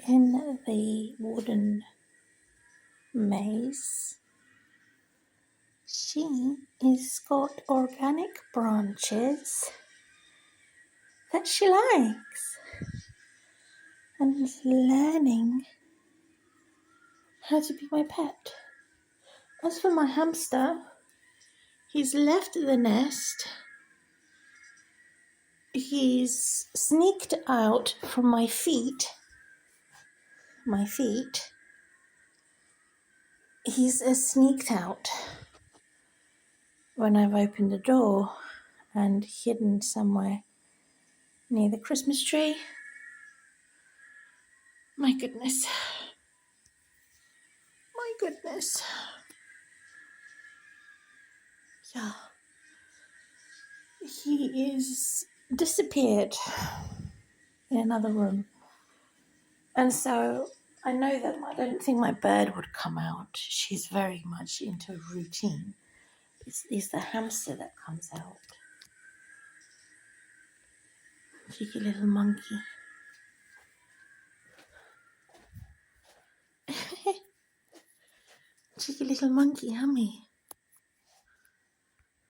In the wooden maze, she has got organic branches that she likes and is learning how to be my pet. As for my hamster, he's left the nest. He's sneaked out from my feet. He's sneaked out when I've opened the door and hidden somewhere near the Christmas tree. My goodness. Yeah. He is disappeared in another room. And so I know that I don't think my bird would come out. She's very much into routine. It's the hamster that comes out. Cheeky little monkey. Cheeky little monkey, hummy.